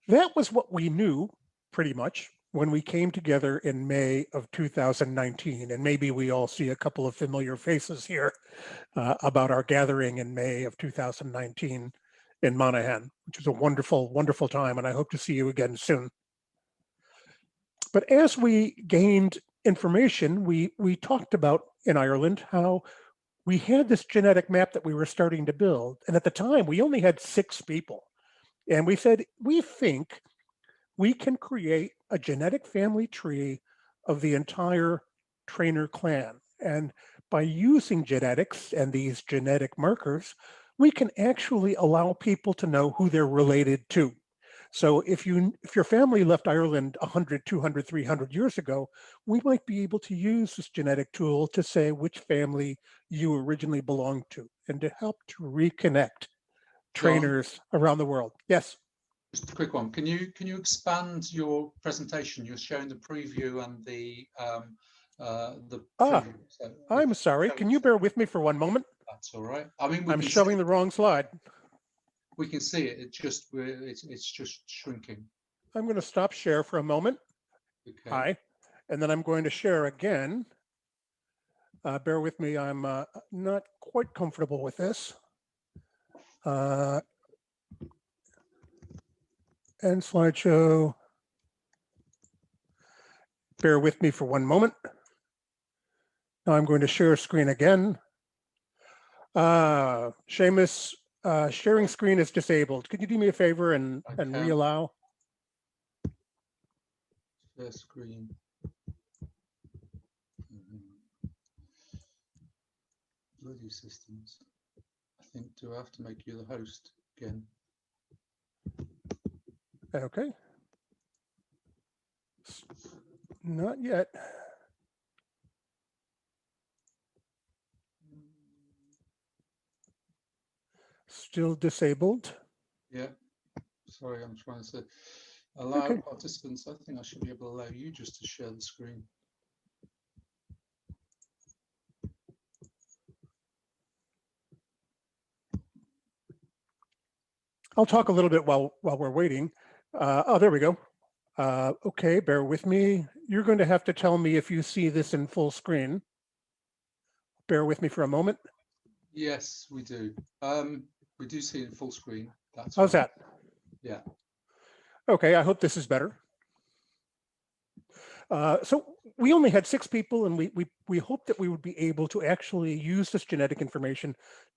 That was what we knew pretty much when we came together in May of 2019. And maybe we all see a couple of familiar faces here about our gathering in May of 2019 in Monaghan, which was a wonderful, wonderful time. And I hope to see you again soon. But as we gained information, we talked about in Ireland how we had this genetic map that we were starting to build. And at the time, we only had 6 people. And we said, we think we can create a genetic family tree of the entire Treinfhir clan. And by using genetics and these genetic markers, we can actually allow people to know who they're related to. So if your family left Ireland 100, 200, 300 years ago, we might be able to use this genetic tool to say which family you originally belonged to and to help to reconnect John, trainers around the world. Yes. just a quick one. Can you expand your presentation? You're showing the preview and the preview. So I'm sorry. Can you bear with me for one moment? That's all right. I mean, I'm showing the wrong slide. We can see it. It's just shrinking. I'm going to stop share for a moment. Okay. Hi. And then I'm going to share again. Bear with me. I'm not quite comfortable with this. And slideshow. Bear with me for one moment. Now I'm going to share screen again. Seamus, sharing screen is disabled. Could you do me a favor and re-allow? Share screen. Bloody systems. I think, do I have to make you the host again? Okay. Not yet. Still disabled. Yeah. Sorry, I'm trying to allow participants. I think I should be able to allow you just to share the screen. I'll talk a little bit while we're waiting. Oh, there we go. Okay, bear with me. You're going to have to tell me if you see this in full screen. Bear with me for a moment. Yes, we do. We do see it in full screen. That's How's that? Yeah. Okay, I hope this is better. So we only had 6 people, and we hoped that we would be able to actually use this genetic information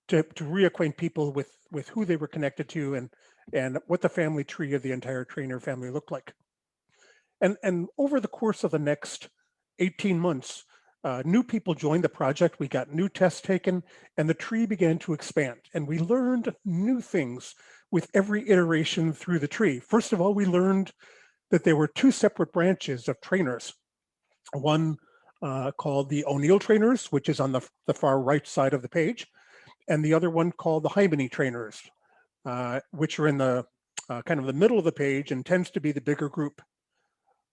to reacquaint people with who they were connected to and what the family tree of the entire Treinfhir family looked like. And over the course of the next 18 months, new people joined the project. We got new tests taken, and the tree began to expand. And we learned new things with every iteration through the tree. First of all, we learned that there were 2 separate branches of trainers. One called the O'Neill trainers, which is on the far right side of the page, and the other one called the Hymany trainers, which are in the kind of the middle of the page and tends to be the bigger group.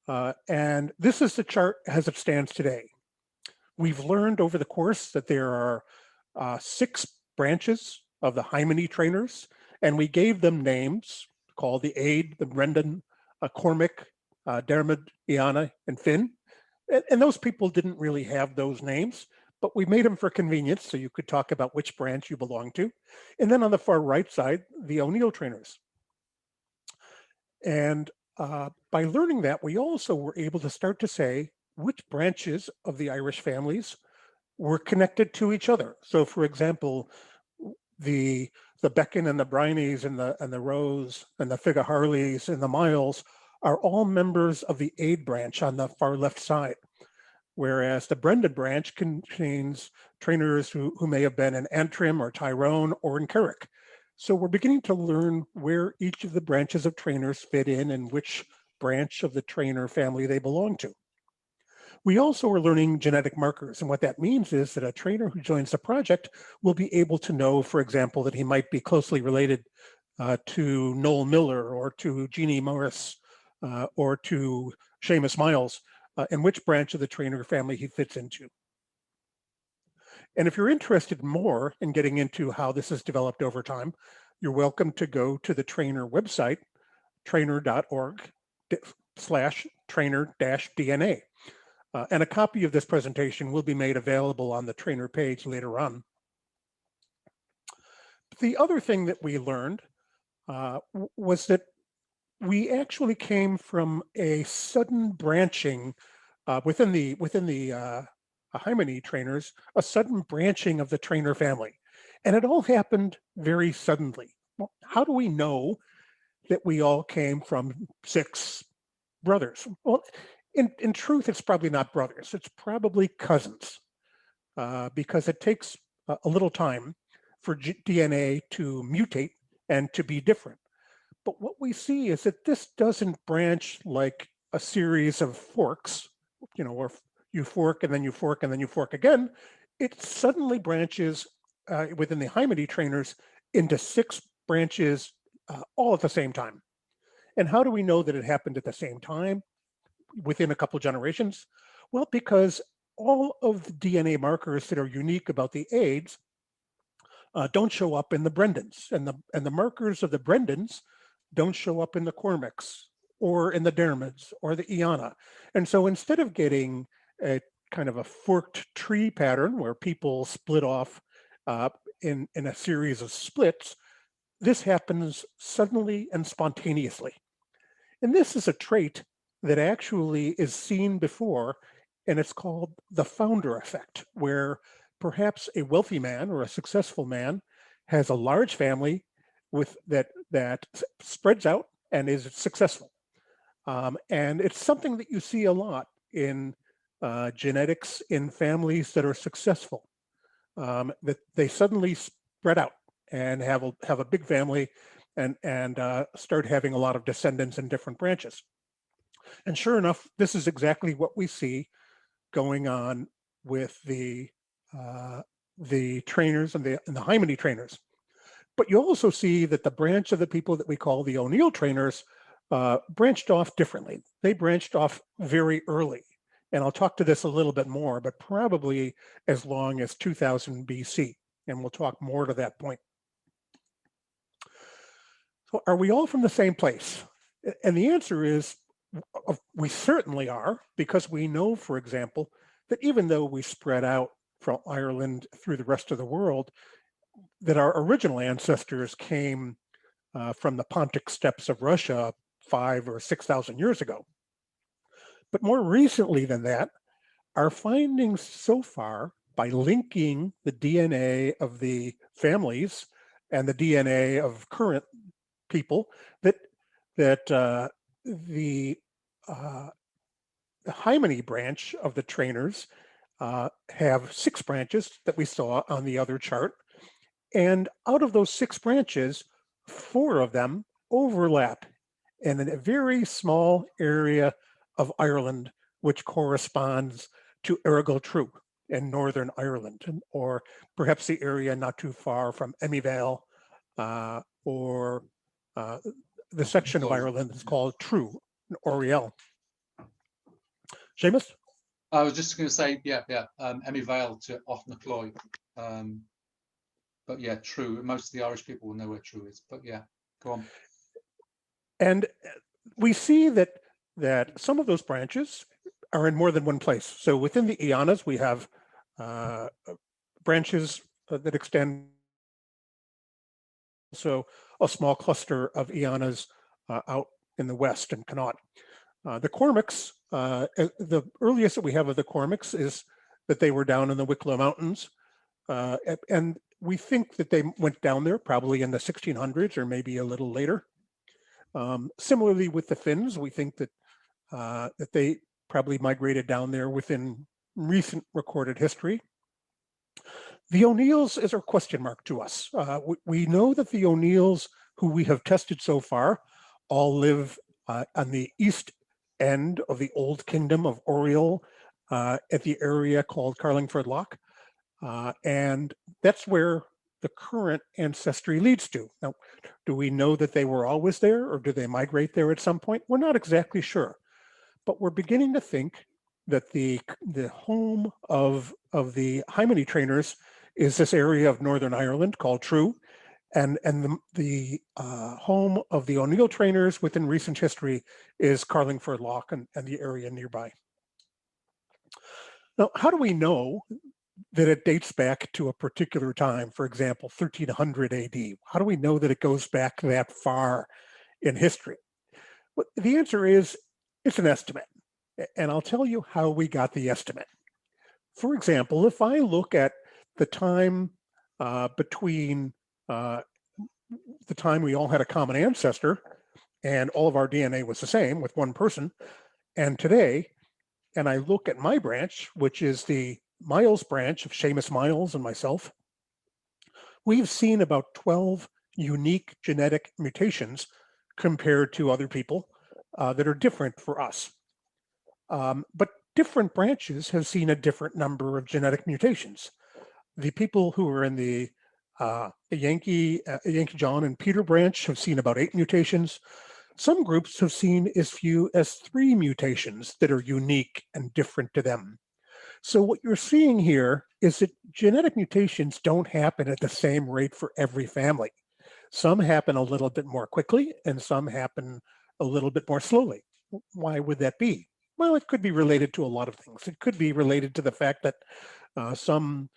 And this is the chart as it stands today. We've learned over the course that there are 6 branches of the Hymany trainers, and we gave them names called the Aid, the Brendan, Cormac, Dermot, Iana, and Finn. And those people didn't really have those names, but we made them for convenience so you could talk about which branch you belong to. And then on the far right side, the O'Neill trainers. And by learning that, we also were able to start to say which branches of the Irish families were connected to each other. So for example, the Becken and the Brynies and the Rose and the Figaharleys and the Miles are all members of the Aid branch on the far left side, whereas the Brendan branch contains trainers who may have been in Antrim or Tyrone or in Carrick. So we're beginning to learn where each of the branches of trainers fit in and which branch of the trainer family they belong to. We also are learning genetic markers, and what that means is that a trainer who joins the project will be able to know, for example, that he might be closely related to Noel Miller or to Jeannie Morris or to Seamus Miles, and which branch of the trainer family he fits into. And if you're interested more in getting into how this has developed over time, you're welcome to go to the trainer website, trainer.org/trainer-DNA. And a copy of this presentation will be made available on the Trainer page later on. The other thing that we learned was that we actually came from a sudden branching within the Hymenid trainers, a sudden branching of the Treinfhir family. And it all happened very suddenly. Well, how do we know that we all came from 6 brothers? Well, in truth, it's probably not brothers. It's probably cousins, because it takes a little time for DNA to mutate and to be different. But what we see is that this doesn't branch like a series of forks, or you fork and then you fork and then you fork again. It suddenly branches within the Hymenid trainers into 6 branches all at the same time. And how do we know that it happened at the same time within a couple generations? Well, because all of the DNA markers that are unique about the AIDS don't show up in the Brendans, and the markers of the Brendans don't show up in the Cormics or in the Dermids or the Iana. And so instead of getting a kind of a forked tree pattern where people split off in a series of splits, this happens suddenly and spontaneously. And this is a trait that actually is seen before, and it's called the founder effect, where perhaps a wealthy man or a successful man has a large family with that spreads out and is successful. And it's something that you see a lot in genetics in families that are successful, that they suddenly spread out and have a big family and start having a lot of descendants in different branches. And sure enough, this is exactly what we see going on with the trainers and the Hymenid trainers. But you also see that the branch of the people that we call the O'Neill trainers branched off differently. They branched off very early. And I'll talk to this a little bit more, but probably as long as 2000 BC. And we'll talk more to that point. So are we all from the same place? And the answer is we certainly are, because we know, for example, that even though we spread out from Ireland through the rest of the world, that our original ancestors came from the Pontic steppes of Russia 5,000 or 6,000 years ago. But more recently than that, our findings so far, by linking the DNA of the families and the DNA of current people, that the Hymenid branch of the trainers have 6 branches that we saw on the other chart. And out of those 6 branches, 4 of them overlap in a very small area of Ireland, which corresponds to Errigal True in Northern Ireland, or perhaps the area not too far from Emivale, or the section of Ireland that's called True, Oriel. Seamus? I was just going to say, Emivale to Offnacloy. But yeah, True. Most of the Irish people will know where True is. But yeah, go on. And we see that some of those branches are in more than one place. So within the Ianas, we have branches that extend. So a small cluster of Ianas out in the west in Connaught. The Cormics, the earliest that we have of the Cormics is that they were down in the Wicklow Mountains. And we think that they went down there probably in the 1600s or maybe a little later. Similarly with the Finns, we think that that they probably migrated down there within recent recorded history. The O'Neills is a question mark to us. We know that the O'Neills, who we have tested so far, all live on the east end of the old kingdom of Oriel at the area called Carlingford Loch. And that's where the current ancestry leads to. Now, do we know that they were always there, or do they migrate there at some point? We're not exactly sure, but we're beginning to think that the home of the Hymenid trainers is this area of Northern Ireland called True, And the home of the O'Neill trainers within recent history is Carlingford Loch and the area nearby. Now, how do we know that it dates back to a particular time, for example, 1300 AD? How do we know that it goes back that far in history? Well, the answer is it's an estimate. And I'll tell you how we got the estimate. For example, if I look at the time between the time we all had a common ancestor and all of our DNA was the same with one person, and today, and I look at my branch, which is the Miles branch of Seamus Miles and myself, we've seen about 12 unique genetic mutations compared to other people that are different for us. But different branches have seen a different number of genetic mutations. The people who are in the Yankee John and Peter branch have seen about 8 mutations. Some groups have seen as few as 3 mutations that are unique and different to them. So what you're seeing here is that genetic mutations don't happen at the same rate for every family. Some happen a little bit more quickly and some happen a little bit more slowly. Why would that be? Well, it could be related to a lot of things. It could be related to the fact that some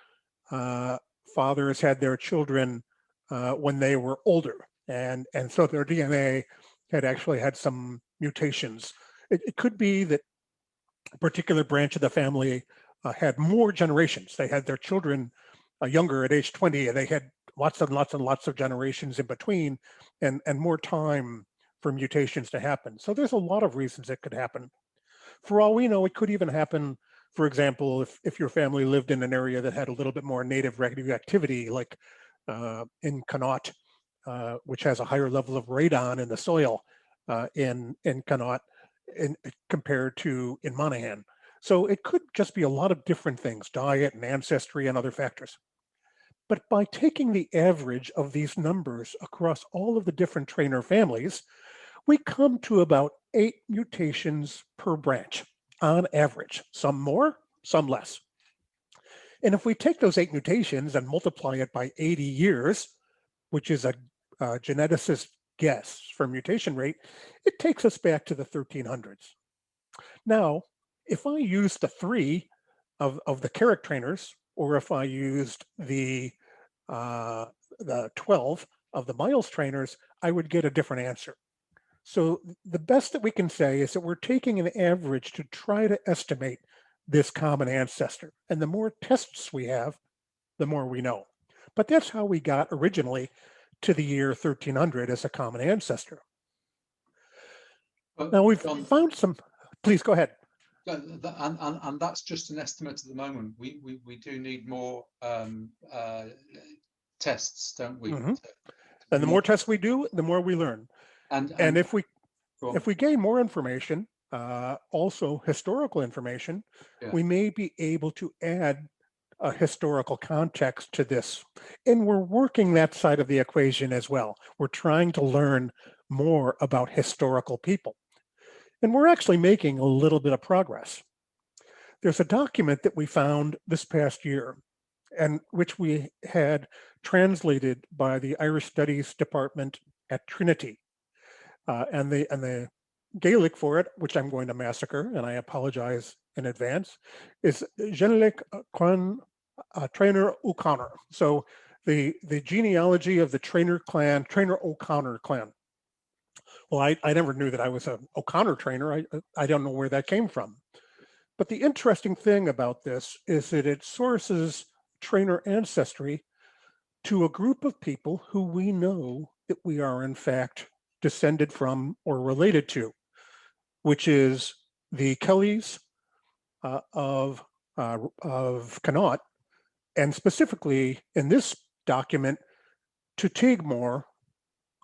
fathers had their children when they were older, and so their DNA had actually had some mutations. It could be that a particular branch of the family had more generations. They had their children younger at age 20, and they had lots and lots and lots of generations in between, and more time for mutations to happen. So there's a lot of reasons it could happen. For all we know, it could even happen, for example, if your family lived in an area that had a little bit more native radioactivity, like in Connaught, which has a higher level of radon in the soil in Connaught compared to in Monaghan. So it could just be a lot of different things, diet and ancestry and other factors. But by taking the average of these numbers across all of the different trainer families, we come to about 8 mutations per branch on average, some more, some less. And if we take those 8 mutations and multiply it by 80 years, which is a geneticist guess for mutation rate, it takes us back to the 1300s. Now, if I use the 3 of the Carrick trainers, or if I used the 12 of the Miles trainers, I would get a different answer. So the best that we can say is that we're taking an average to try to estimate this common ancestor. And the more tests we have, the more we know. But that's how we got originally to the year 1300 as a common ancestor. Now we've found some, please go ahead. And that's just an estimate at the moment. We do need more tests, don't we? Mm-hmm. And the more tests we do, the more we learn. And if we gain more information, also historical information, we may be able to add a historical context to this. And we're working that side of the equation as well. We're trying to learn more about historical people. And we're actually making a little bit of progress. There's a document that we found this past year, and which we had translated by the Irish Studies Department at Trinity. And the Gaelic for it, which I'm going to massacre, and I apologize in advance, is Genelic Clan Treinfhir O'Connor. So the genealogy of the Treinfhir O'Connor clan. Well, I never knew that I was an O'Connor trainer. I don't know where that came from. But the interesting thing about this is that it sources trainer ancestry to a group of people who we know that we are in fact descended from or related to, which is the Kellys of Connaught, and specifically in this document, to Tigmore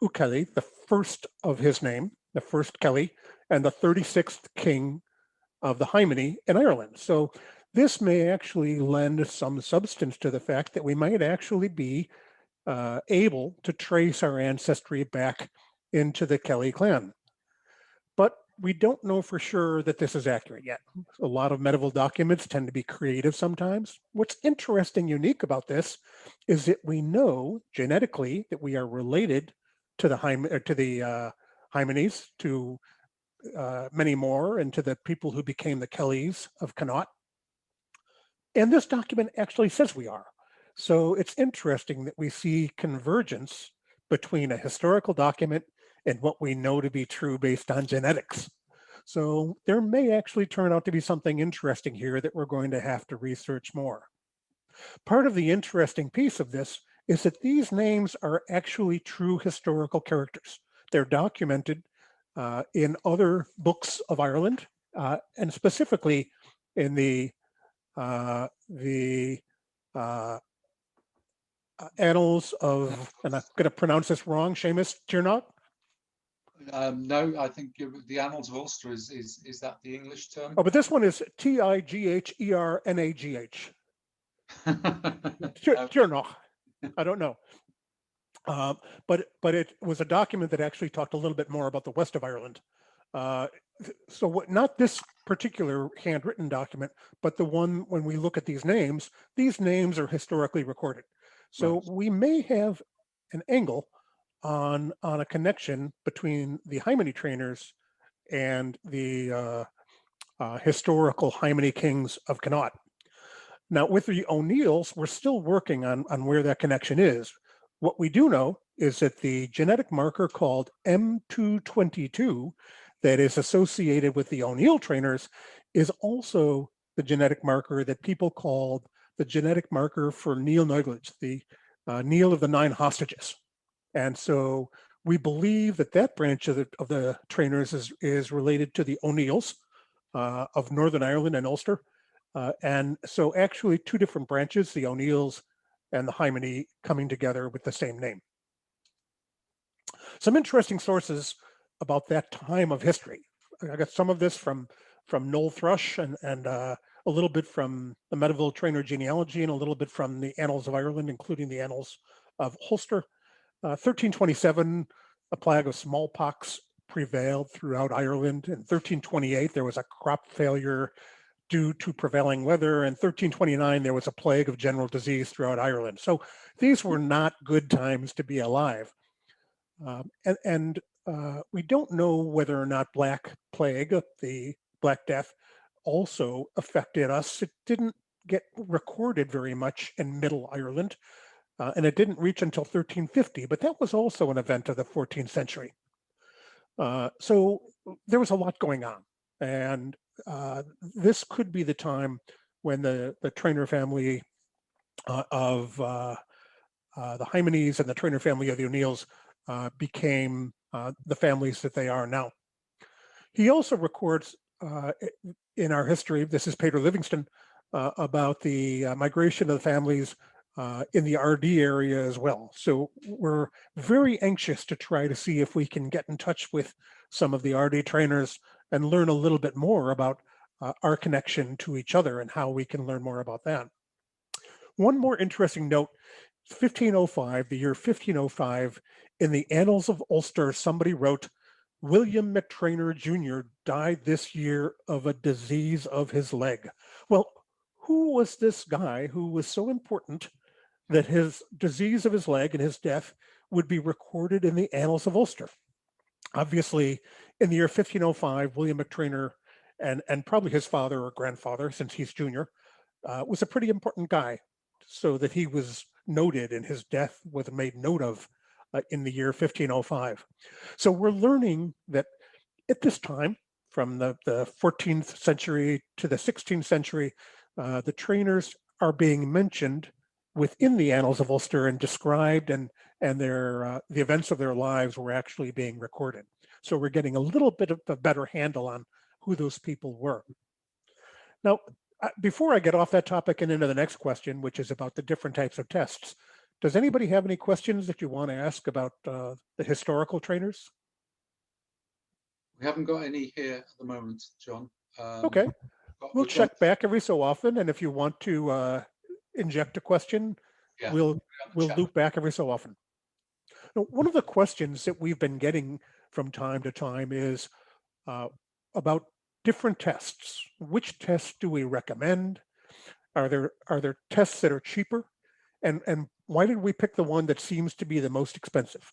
O'Kelly, the first of his name, the first Kelly, and the 36th king of the Hymany in Ireland. So this may actually lend some substance to the fact that we might actually be able to trace our ancestry back into the Kelly clan. But we don't know for sure that this is accurate yet. A lot of medieval documents tend to be creative sometimes. What's interesting, unique about this is that we know genetically that we are related to the Hymenes, to many more, and to the people who became the Kellys of Connaught. And this document actually says we are. So it's interesting that we see convergence between a historical document and what we know to be true based on genetics. So there may actually turn out to be something interesting here that we're going to have to research more. Part of the interesting piece of this is that these names are actually true historical characters. They're documented in other books of Ireland, and specifically in the uh, annals of, and I'm going to pronounce this wrong, Seamus Tiernaugh. No, I think the Annals of Ulster is that the English term? Oh, but this one is Tighernagh. Tiernaugh. I don't know. But it was a document that actually talked a little bit more about the west of Ireland. So not this particular handwritten document, but the one when we look at these names are historically recorded. So Right. we may have an angle on a connection between the Hymeny trainers and the historical Hymeny kings of Connaught. Now, with the O'Neills, we're still working on where that connection is. What we do know is that the genetic marker called M222 that is associated with the O'Neill trainers is also the genetic marker that people called the genetic marker for Neil Neuglage, the Neil of the Nine Hostages. And so we believe that that branch of the trainers is related to the O'Neills of Northern Ireland and Ulster. And so actually two different branches, the O'Neills and the Hymeny, coming together with the same name. Some interesting sources about that time of history. I got some of this from Noel Thrush and a little bit from the medieval trainer genealogy and a little bit from the Annals of Ireland, including the Annals of Ulster. 1327, a plague of smallpox prevailed throughout Ireland. In 1328, there was a crop failure due to prevailing weather. In 1329, there was a plague of general disease throughout Ireland. So these were not good times to be alive. We don't know whether or not Black Plague, the Black Death, also affected us. It didn't get recorded very much in Middle Ireland, and it didn't reach until 1350, but that was also an event of the 14th century. So there was a lot going on, and this could be the time when the Trainor family of the Hymenes and the Trainor family of the O'Neills became the families that they are now. He also records in our history, this is Peter Livingston, about the migration of the families in the RD area as well. So we're very anxious to try to see if we can get in touch with some of the RD trainers and learn a little bit more about our connection to each other and how we can learn more about that. One more interesting note, 1505, the year 1505, in the Annals of Ulster, somebody wrote, William McTrainor Jr. died this year of a disease of his leg. Well, who was this guy who was so important that his disease of his leg and his death would be recorded in the Annals of Ulster? Obviously, in the year 1505, William McTrainor, and probably his father or grandfather, since he's junior, was a pretty important guy, so that he was noted and his death was made note of in the year 1505. So we're learning that at this time, from the 14th century to the 16th century, the trainers are being mentioned within the Annals of Ulster and described, and the events of their lives were actually being recorded. So we're getting a little bit of a better handle on who those people were. Now, before I get off that topic and into the next question, which is about the different types of tests, does anybody have any questions that you want to ask about the historical trainers? We haven't got any here at the moment, John. Okay, we'll check back every so often, and if you want to inject a question, yeah, we'll loop back every so often. Now, one of the questions that we've been getting from time to time is, about different tests. Which tests do we recommend? Are there tests that are cheaper? And why did we pick the one that seems to be the most expensive?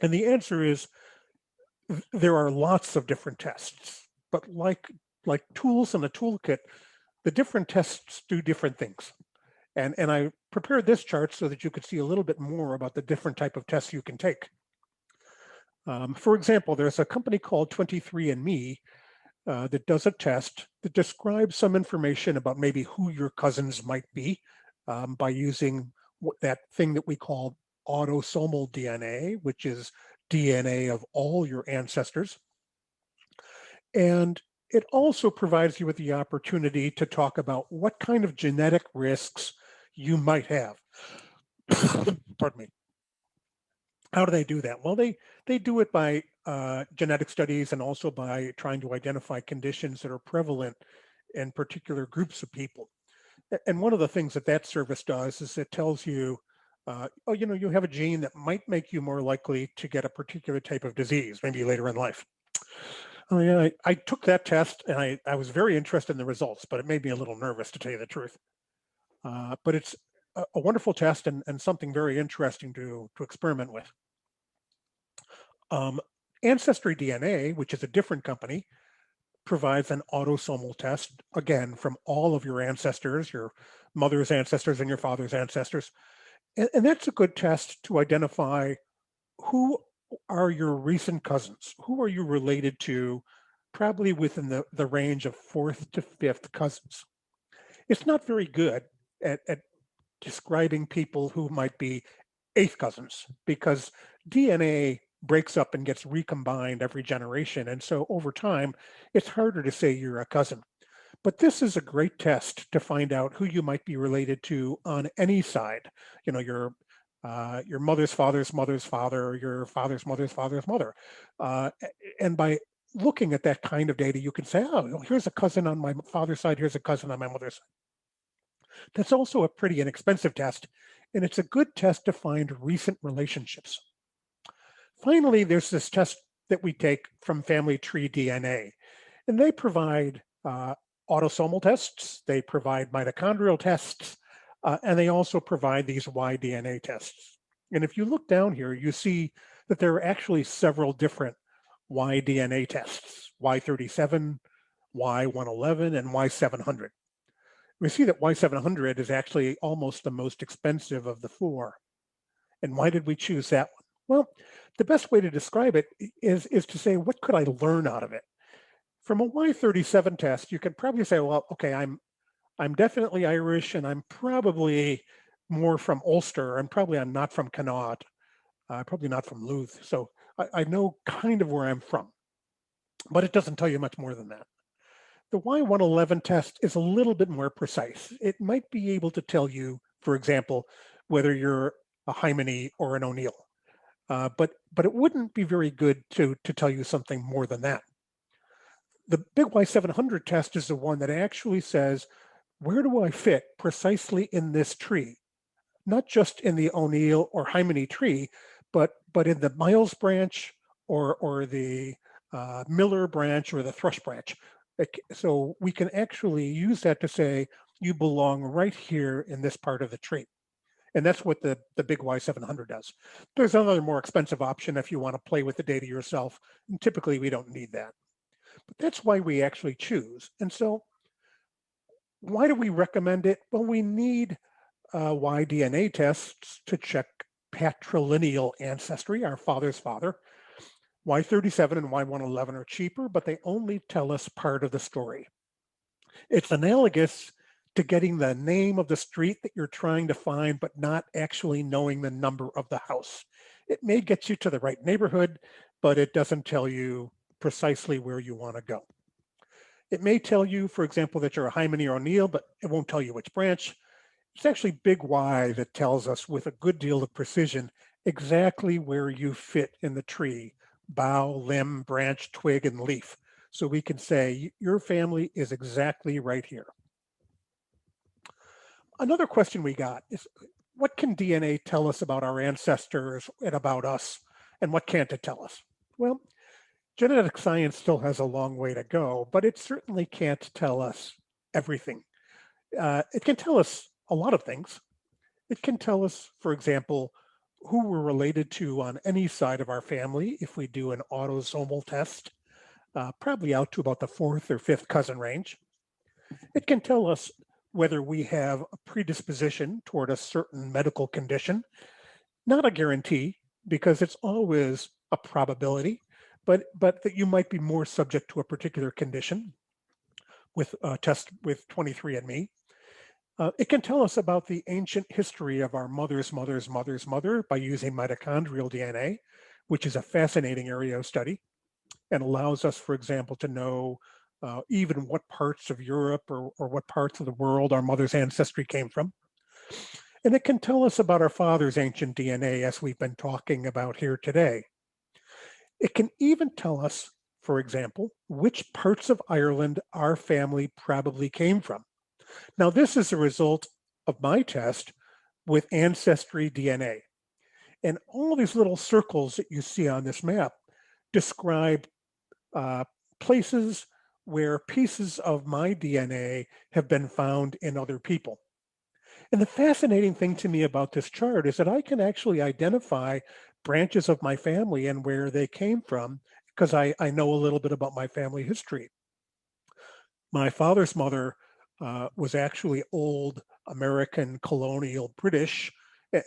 And the answer is there are lots of different tests, but like tools in a toolkit, the different tests do different things. And I prepared this chart so that you could see a little bit more about the different type of tests you can take. For example, there's a company called 23andMe that does a test that describes some information about maybe who your cousins might be by using that thing that we call autosomal DNA, which is DNA of all your ancestors. And it also provides you with the opportunity to talk about what kind of genetic risks you might have. Pardon me. How do they do that? Well, they do it by genetic studies and also by trying to identify conditions that are prevalent in particular groups of people. And one of the things that that service does is it tells you, oh, you have a gene that might make you more likely to get a particular type of disease, maybe later in life. Oh, yeah, I took that test and I was very interested in the results, but it made me a little nervous, to tell you the truth. But it's a wonderful test and something very interesting to experiment with. Ancestry DNA, which is a different company, provides an autosomal test, again, from all of your ancestors, your mother's ancestors and your father's ancestors. And that's a good test to identify who are your recent cousins, who are you related to, probably within the range of fourth to fifth cousins. It's not very good at describing people who might be eighth cousins because DNA breaks up and gets recombined every generation. And so over time, it's harder to say you're a cousin. But this is a great test to find out who you might be related to on any side. Your mother's father's mother's father, or your father's mother's father's mother. And by looking at that kind of data, you can say, oh, here's a cousin on my father's side, here's a cousin on my mother's side. That's also a pretty inexpensive test, and it's a good test to find recent relationships. Finally, there's this test that we take from Family Tree DNA, and they provide autosomal tests, they provide mitochondrial tests, and they also provide these Y-DNA tests. And if you look down here, you see that there are actually several different Y-DNA tests, Y37, Y111, and Y700. We see that Y700 is actually almost the most expensive of the four. And why did we choose that one? Well, the best way to describe it is to say, what could I learn out of it? From a Y37 test, you could probably say, well, okay, I'm definitely Irish, and I'm probably more from Ulster, and probably I'm not from Connaught, probably not from Louth. So I know kind of where I'm from, but it doesn't tell you much more than that. The Y111 test is a little bit more precise. It might be able to tell you, for example, whether you're a Hymene or an O'Neill. But it wouldn't be very good to tell you something more than that. The big Y700 test is the one that actually says, where do I fit precisely in this tree? Not just in the O'Neill or Hymene tree, but in the Miles branch or the Miller branch or the Thrush branch. So we can actually use that to say, you belong right here in this part of the tree. And that's what the big Y700 does. There's another more expensive option if you want to play with the data yourself. And typically, we don't need that. But that's why we actually choose. And so why do we recommend it? Well, we need Y-DNA tests to check patrilineal ancestry, our father's father. Y37 and Y111 are cheaper, but they only tell us part of the story. It's analogous to getting the name of the street that you're trying to find, but not actually knowing the number of the house. It may get you to the right neighborhood, but it doesn't tell you precisely where you want to go. It may tell you, for example, that you're a Hymene or O'Neill, but it won't tell you which branch. It's actually big Y that tells us with a good deal of precision exactly where you fit in the tree, bough, limb, branch, twig, and leaf. So we can say your family is exactly right here. Another question we got is, what can DNA tell us about our ancestors and about us, and what can't it tell us? Well, Genetic science still has a long way to go, but it certainly can't tell us everything. It can tell us a lot of things. It can tell us, for example, who we're related to on any side of our family if we do an autosomal test, probably out to about the fourth or fifth cousin range. It can tell us whether we have a predisposition toward a certain medical condition. Not a guarantee, because it's always a probability, but that you might be more subject to a particular condition with a test with 23andMe. It can tell us about the ancient history of our mother's mother's mother's mother by using mitochondrial DNA, which is a fascinating area of study and allows us, for example, to know even what parts of Europe or what parts of the world our mother's ancestry came from. And it can tell us about our father's ancient DNA, as we've been talking about here today. It can even tell us, for example, which parts of Ireland our family probably came from. Now, this is a result of my test with Ancestry DNA. And all these little circles that you see on this map describe uh, places where pieces of my DNA have been found in other people. And the fascinating thing to me about this chart is that I can actually identify branches of my family and where they came from because I know a little bit about my family history. My father's mother was actually old American colonial British.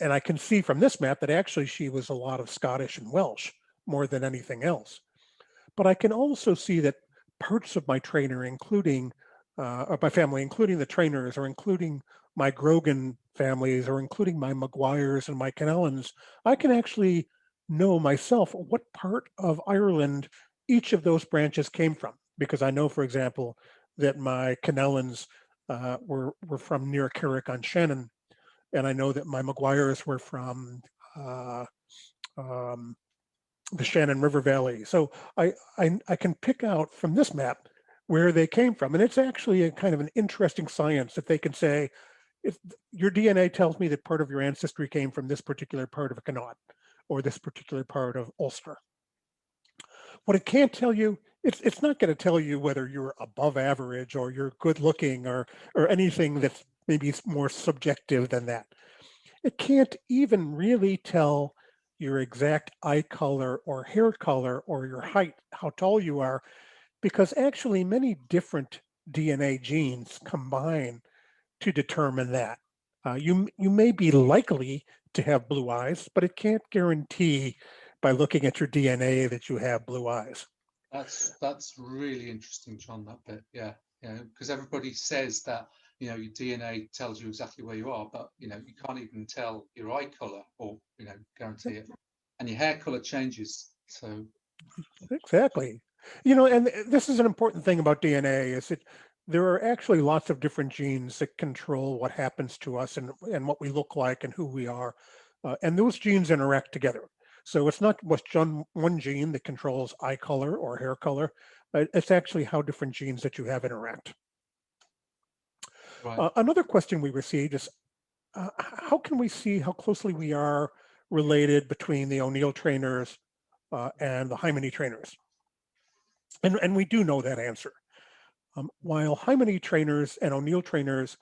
And I can see from this map that actually she was a lot of Scottish and Welsh more than anything else. But I can also see that parts of my trainer, including of my family, including the trainers, or including my Grogan families, or including my Maguires and my Cannellans, I can actually know myself what part of Ireland each of those branches came from. Because I know, for example, that my Cannellans were from near Carrick on Shannon, and I know that my Maguires were from uh, um, the Shannon River Valley. So I can pick out from this map where they came from. And it's actually a kind of an interesting science that they can say, if your DNA tells me that part of your ancestry came from this particular part of a Connaught or this particular part of Ulster. What it can't tell you, it's not going to tell you whether you're above average or you're good looking or anything that's maybe more subjective than that. It can't even really tell your exact eye color or hair color or your height, how tall you are, because actually many different DNA genes combine to determine that. You may be likely to have blue eyes, but it can't guarantee by looking at your DNA that you have blue eyes. That's really interesting, John. That bit, yeah, because everybody says that your DNA tells you exactly where you are, but you can't even tell your eye color or guarantee it, and your hair color changes. So Exactly. And this is an important thing about DNA is that there are actually lots of different genes that control what happens to us and what we look like and who we are. And those genes interact together. So it's not what's one gene that controls eye color or hair color. It's actually how different genes that you have interact. right, Another question we received is, how can we see how closely we are related between the O'Neill trainers and the Hymeny trainers? And we do know that answer. While Hymeny trainers and O'Neill trainers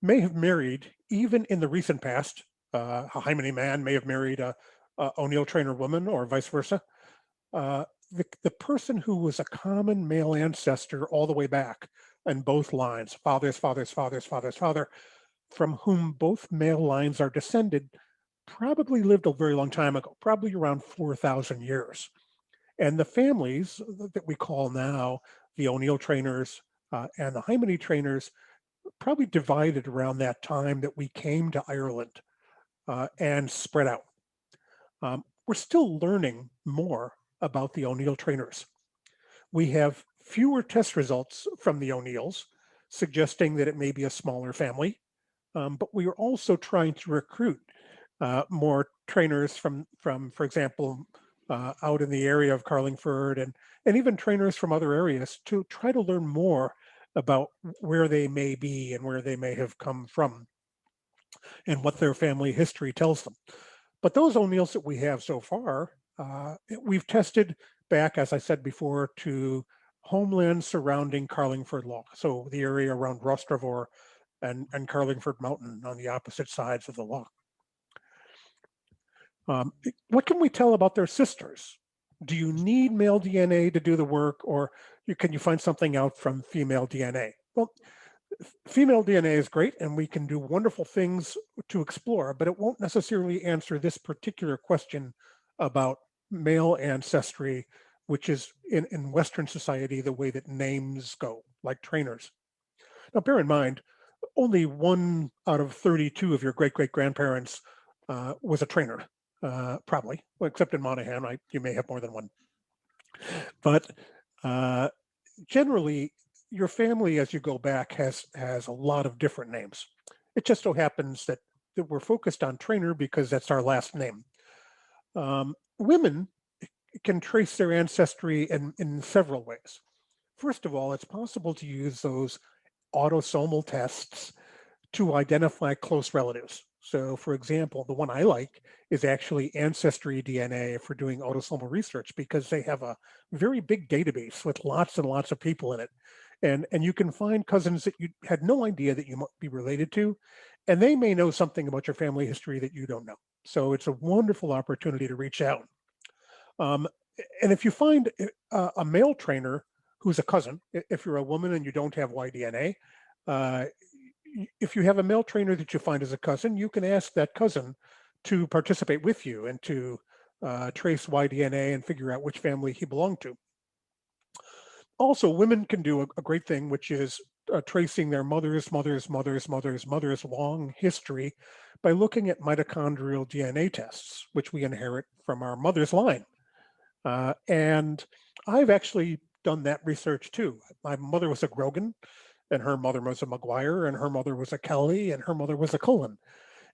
may have married, even in the recent past, a Hymeny man may have married a O'Neill trainer woman or vice versa. The person who was a common male ancestor all the way back in both lines, father's father's father's father's father, from whom both male lines are descended, probably lived a very long time ago, probably around 4,000 years. And the families that we call now the O'Neill trainers and the Hymeny trainers probably divided around that time that we came to Ireland and spread out. We're still learning more about the O'Neill trainers. We have fewer test results from the O'Neills, suggesting that it may be a smaller family. But we are also trying to recruit more trainers from for example, out in the area of Carlingford and even trainers from other areas to try to learn more about where they may be and where they may have come from and what their family history tells them. But those O'Neills that we have so far, we've tested back, as I said before, to homeland surrounding Carlingford Lough, so the area around Rostravor and Carlingford Mountain on the opposite sides of the Lough. What can we tell about their sisters? Do you need male DNA to do the work, or can you find something out from female DNA? Well, female DNA is great, and we can do wonderful things to explore, but it won't necessarily answer this particular question about male ancestry, which is in Western society the way that names go, like trainers. Now, bear in mind, only 1 out of 32 of your great great grandparents was a trainer, probably. Well, except in Monaghan, you may have more than one. But uh, generally, your family, as you go back, has a lot of different names. It just so happens that we're focused on trainer because that's our last name. Women can trace their ancestry in several ways. First of all, it's possible to use those autosomal tests to identify close relatives. So, for example, the one I like is actually Ancestry DNA for doing autosomal research because they have a very big database with lots and lots of people in it. And you can find cousins that you had no idea that you might be related to, and they may know something about your family history that you don't know. So it's a wonderful opportunity to reach out. Um, and if you find a male trainer who's a cousin, if you're a woman and you don't have Y-DNA, uh, if you have a male trainer that you find as a cousin, you can ask that cousin to participate with you and to trace Y-DNA and figure out which family he belonged to. Also, women can do a great thing, which is tracing their mother's long history by looking at mitochondrial DNA tests, which we inherit from our mother's line. And I've actually done that research too. My mother was a Grogan, and her mother was a McGuire, and her mother was a Kelly, and her mother was a Cullen.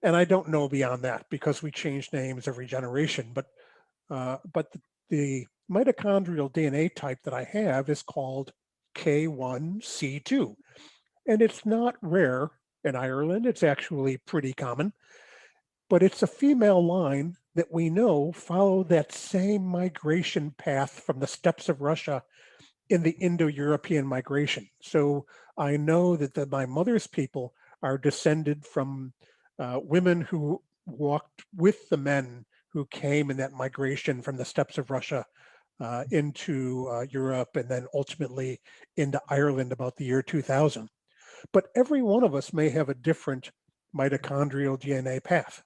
And I don't know beyond that because we change names every generation. But the mitochondrial DNA type that I have is called K1C2, and it's not rare in Ireland. It's actually pretty common, but it's a female line that we know followed that same migration path from the steppes of Russia in the Indo-European migration. So I know that my mother's people are descended from women who walked with the men who came in that migration from the steppes of Russia into Europe and then ultimately into Ireland about the year 2000. But every one of us may have a different mitochondrial DNA path.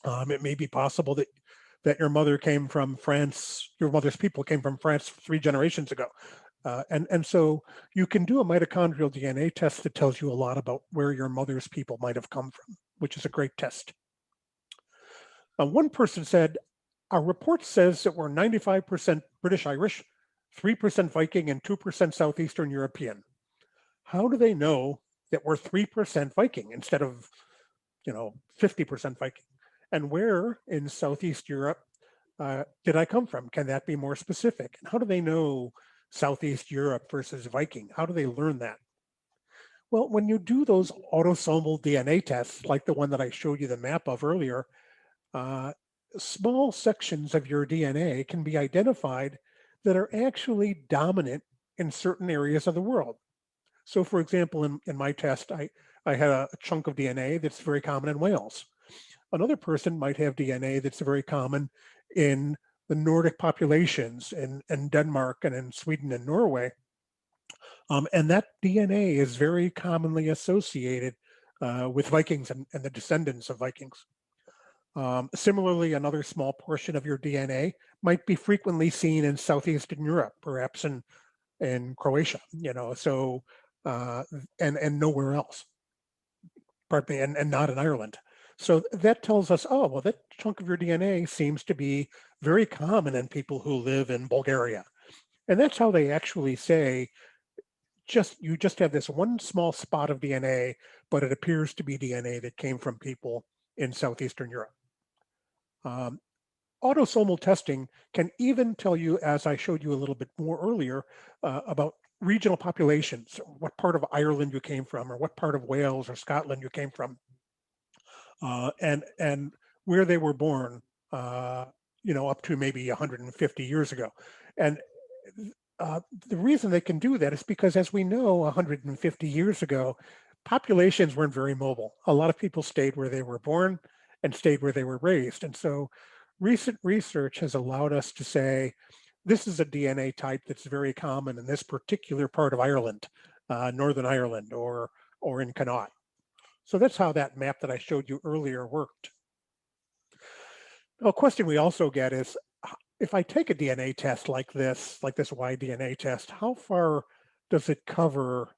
It may be possible that your mother came from France, your mother's people came from France 3 generations ago. And so you can do a mitochondrial DNA test that tells you a lot about where your mother's people might have come from, which is a great test. One person said, our report says that we're 95% British Irish, 3% Viking, and 2% Southeastern European. How do they know that we're 3% Viking instead of, 50% Viking? And where in Southeast Europe did I come from? Can that be more specific? And how do they know Southeast Europe versus Viking? How do they learn that? Well, when you do those autosomal DNA tests, like the one that I showed you the map of earlier, uh, small sections of your DNA can be identified that are actually dominant in certain areas of the world. So, for example, in my test, I had a chunk of DNA that's very common in Wales. Another person might have DNA that's very common in the Nordic populations in Denmark and in Sweden and Norway. And that DNA is very commonly associated with Vikings and the descendants of Vikings. Similarly, another small portion of your DNA might be frequently seen in Southeastern Europe, perhaps in Croatia, so and nowhere else, pardon me, and not in Ireland. So that tells us, oh, well, that chunk of your DNA seems to be very common in people who live in Bulgaria. And that's how they actually say, you just have this one small spot of DNA, but it appears to be DNA that came from people in Southeastern Europe. Um, Autosomal testing can even tell you, as I showed you a little bit more earlier, about regional populations, what part of Ireland you came from, or what part of Wales or Scotland you came from, and where they were born, up to maybe 150 years ago. And the reason they can do that is because, as we know, 150 years ago, populations weren't very mobile. A lot of people stayed where they were born and stayed where they were raised. And so recent research has allowed us to say, this is a DNA type that's very common in this particular part of Ireland, Northern Ireland, or in Connaught. So that's how that map that I showed you earlier worked. A question we also get is, if I take a DNA test like this Y-DNA test, how far does it cover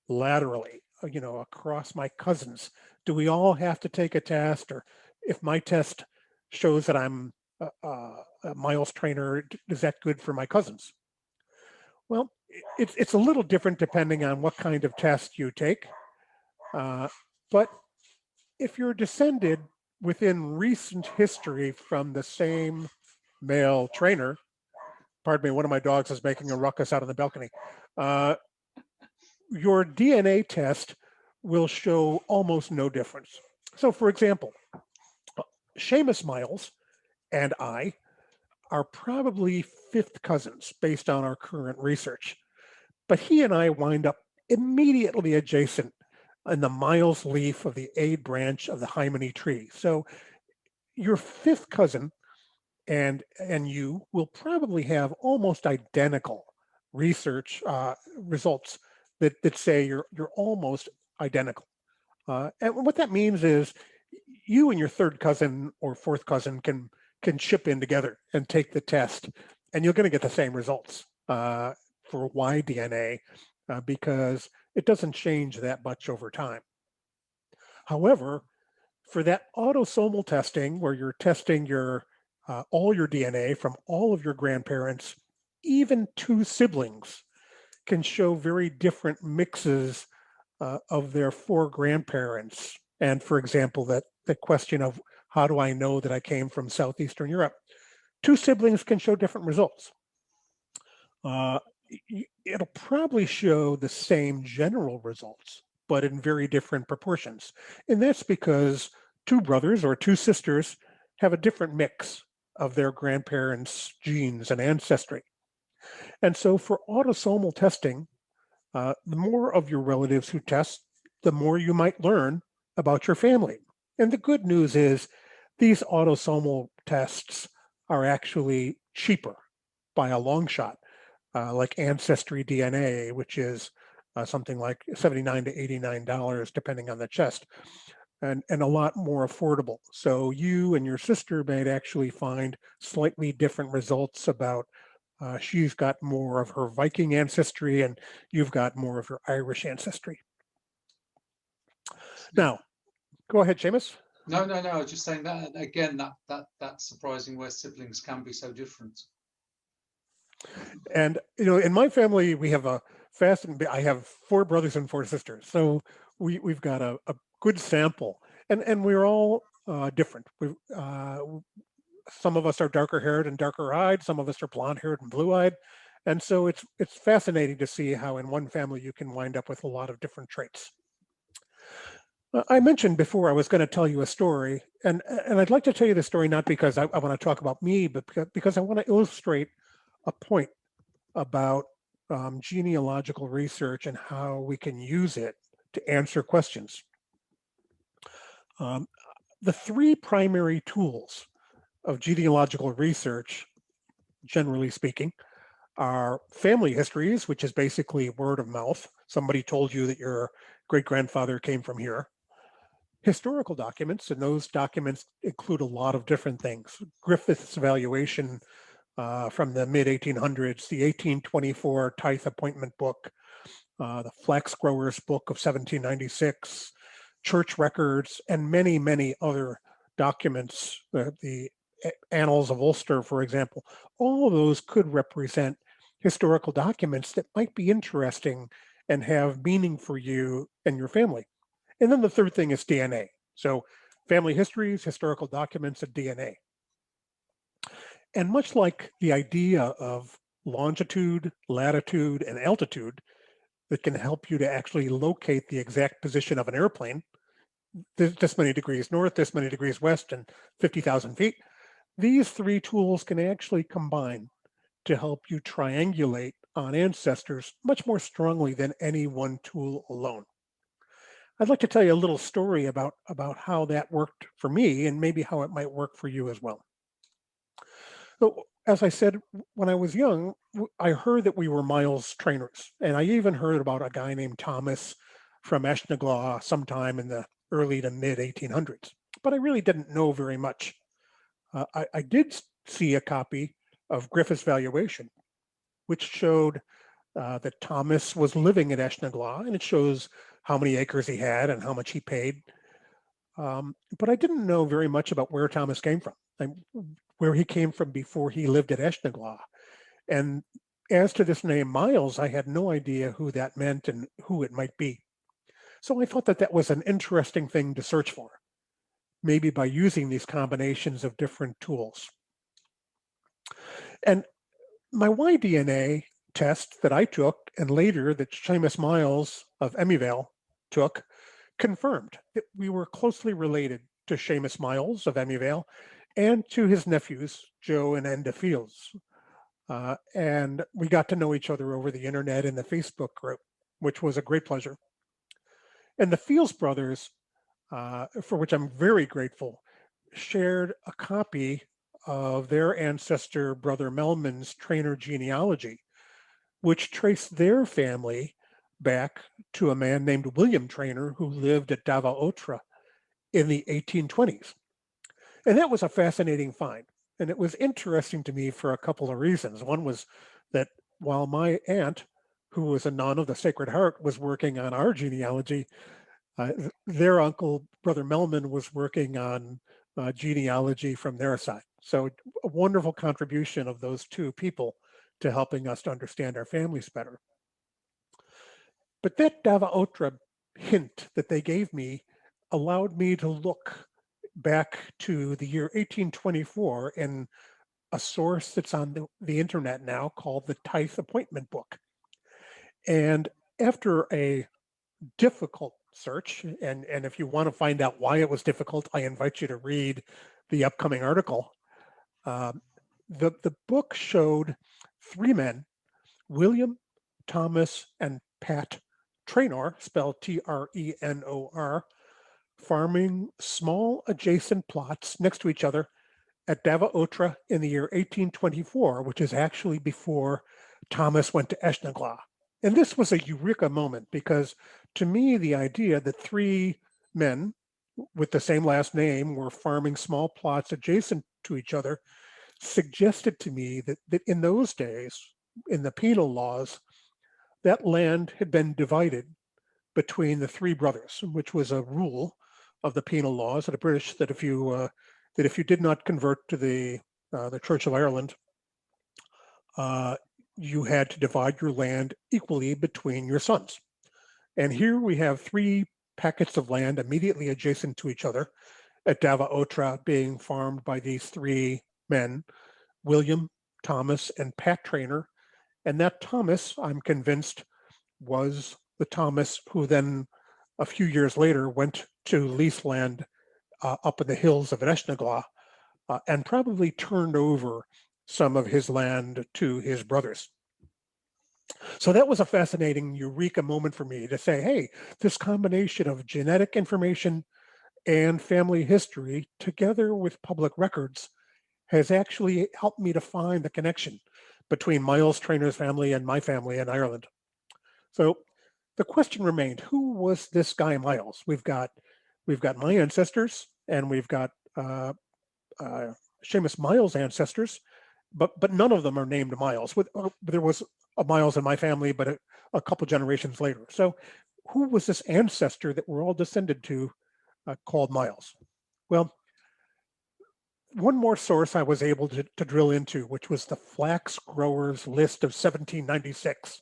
laterally, across my cousins? Do we all have to take a test? Or if my test shows that I'm a Miles trainer, is that good for my cousins? Well, it's a little different depending on what kind of test you take. But if you're descended within recent history from the same male trainer, pardon me, one of my dogs is making a ruckus out on the balcony. Your DNA test will show almost no difference. So for example, Seamus Miles and I are probably fifth cousins based on our current research, but he and I wind up immediately adjacent in the Miles leaf of the aid branch of the Hymeny tree. So your fifth cousin and you will probably have almost identical research results that say you're almost identical. And what that means is you and your third cousin or fourth cousin can chip in together and take the test, and you're going to get the same results for Y-DNA because it doesn't change that much over time. However, for that autosomal testing, where you're testing your all your DNA from all of your grandparents, even two siblings can show very different mixes of their four grandparents. And for example, the question of how do I know that I came from Southeastern Europe? Two siblings can show different results. It'll probably show the same general results, but in very different proportions. And that's because two brothers or two sisters have a different mix of their grandparents' genes and ancestry. And so for autosomal testing, the more of your relatives who test, the more you might learn about your family. And the good news is these autosomal tests are actually cheaper by a long shot, like Ancestry DNA, which is something like $79 to $89, depending on the test, and a lot more affordable. So you and your sister may actually find slightly different results about she's got more of her Viking ancestry and you've got more of your Irish ancestry. Now, go ahead, Seamus. No. I was just saying that again. That's surprising where siblings can be so different. And in my family, we have I have four brothers and four sisters, so we've got a good sample, and we're all different. Some of us are darker haired and darker eyed. Some of us are blonde haired and blue eyed. And so it's fascinating to see how in one family you can wind up with a lot of different traits. I mentioned before I was going to tell you a story, and I'd like to tell you the story not because I want to talk about me, but because I want to illustrate a point about genealogical research and how we can use it to answer questions. The three primary tools of genealogical research, generally speaking, are family histories, which is basically word of mouth. Somebody told you that your great-grandfather came from here. Historical documents, and those documents include a lot of different things. Griffith's evaluation from the mid-1800s, the 1824 Tithe Appointment Book, the Flax Growers Book of 1796, church records, and many, many other documents, the Annals of Ulster, for example. All of those could represent historical documents that might be interesting and have meaning for you and your family. And then the third thing is DNA. So family histories, historical documents, and DNA. And much like the idea of longitude, latitude, and altitude that can help you to actually locate the exact position of an airplane, this many degrees north, this many degrees west, and 50,000 feet, these three tools can actually combine to help you triangulate on ancestors much more strongly than any one tool alone. I'd like to tell you a little story about how that worked for me and maybe how it might work for you as well. So, as I said, when I was young, I heard that we were Miles trainers, and I even heard about a guy named Thomas from Eshnaglaw sometime in the early to mid 1800s. But I really didn't know very much. I did see a copy of Griffith's valuation, which showed that Thomas was living at Eshnaglaw, and it shows how many acres he had and how much he paid. But I didn't know very much about where Thomas came from, and where he came from before he lived at Eshnaglaw. And as to this name Miles, I had no idea who that meant and who it might be. So I thought that that was an interesting thing to search for, maybe by using these combinations of different tools. And my Y-DNA test that I took, and later that Seamus Miles of Emmyvale took, confirmed that we were closely related to Seamus Miles of Emmyvale and to his nephews, Joe and Enda Fields. And we got to know each other over the internet in the Facebook group, which was a great pleasure. And the Fields brothers, for which I'm very grateful, shared a copy of their ancestor, Brother Melman's Treinfhir genealogy, which traced their family back to a man named William Treinfhir who lived at Dava Otra in the 1820s. And that was a fascinating find. And it was interesting to me for a couple of reasons. One was that while my aunt, who was a nun of the Sacred Heart, was working on our genealogy, their uncle, Brother Melman, was working on genealogy from their side. So a wonderful contribution of those two people to helping us to understand our families better. But that Dava Otra hint that they gave me allowed me to look back to the year 1824 in a source that's on the internet now called the Tithe Appointment Book. And after a difficult search, and if you want to find out why it was difficult, I invite you to read the upcoming article. The book showed three men, William, Thomas, and Pat Treinor, spelled Trenor, farming small adjacent plots next to each other at Dava Otra in the year 1824, which is actually before Thomas went to Eshnaglaw. And this was a eureka moment because to me, the idea that three men with the same last name were farming small plots adjacent to each other suggested to me that in those days, in the penal laws, that land had been divided between the three brothers, which was a rule of the penal laws of the British that if you did not convert to the Church of Ireland, you had to divide your land equally between your sons. And here we have three packets of land immediately adjacent to each other at Dava Otra being farmed by these three men, William, Thomas, and Pat Treinor. And that Thomas, I'm convinced, was the Thomas who then a few years later went to lease land up in the hills of Eshnaglaw and probably turned over some of his land to his brothers. So that was a fascinating eureka moment for me to say, hey, this combination of genetic information and family history together with public records has actually helped me to find the connection between Miles Trainor's family and my family in Ireland. So the question remained, who was this guy Miles? We've got my ancestors and we've got Seamus Miles' ancestors, but none of them are named Miles. There was a Miles in my family, but a couple generations later. So who was this ancestor that we're all descended to called Miles? Well, one more source I was able to drill into, which was the Flax Growers List of 1796.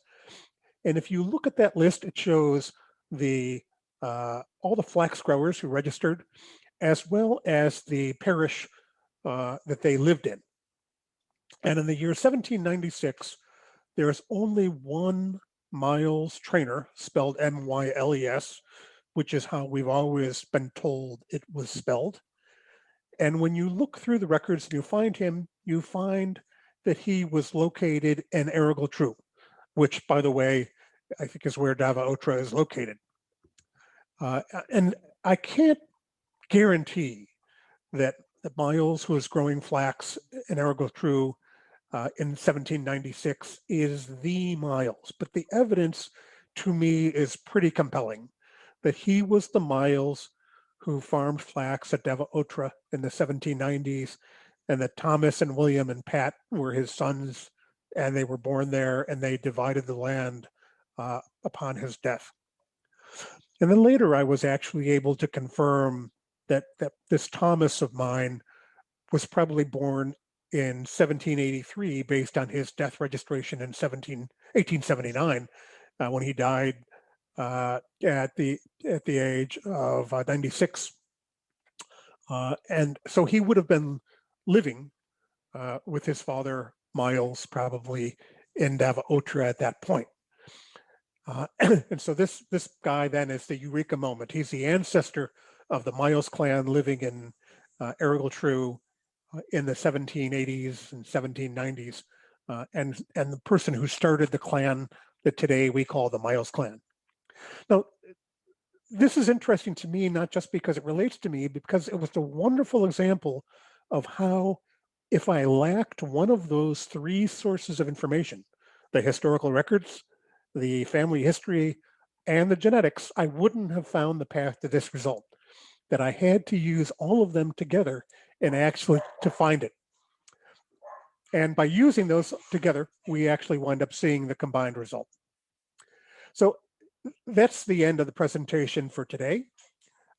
And if you look at that list, it shows all the flax growers who registered, as well as the parish that they lived in. And in the year 1796, there is only one Miles Treinor, spelled M-Y-L-E-S, which is how we've always been told it was spelled. And when you look through the records and you find him, you find that he was located in Errol, which, by the way, I think is where Dava Otra is located. And I can't guarantee that Miles, who was growing flax in Errol in 1796, is the Miles, but the evidence to me is pretty compelling that he was the Miles who farmed flax at Dava Otra in the 1790s, and that Thomas and William and Pat were his sons, and they were born there, and they divided the land upon his death. And then later, I was actually able to confirm that this Thomas of mine was probably born in 1783 based on his death registration in 1879 when he died at the age of 96. And so he would have been living with his father, Miles, probably in Dava Otra at that point. And so this guy then is the eureka moment. He's the ancestor of the Miles clan living in Errol in the 1780s and 1790s, and the person who started the clan that today we call the Miles clan. Now, this is interesting to me, not just because it relates to me, because it was a wonderful example of how, if I lacked one of those three sources of information, the historical records, the family history, and the genetics, I wouldn't have found the path to this result, that I had to use all of them together and actually to find it. And by using those together, we actually wind up seeing the combined result. So that's the end of the presentation for today.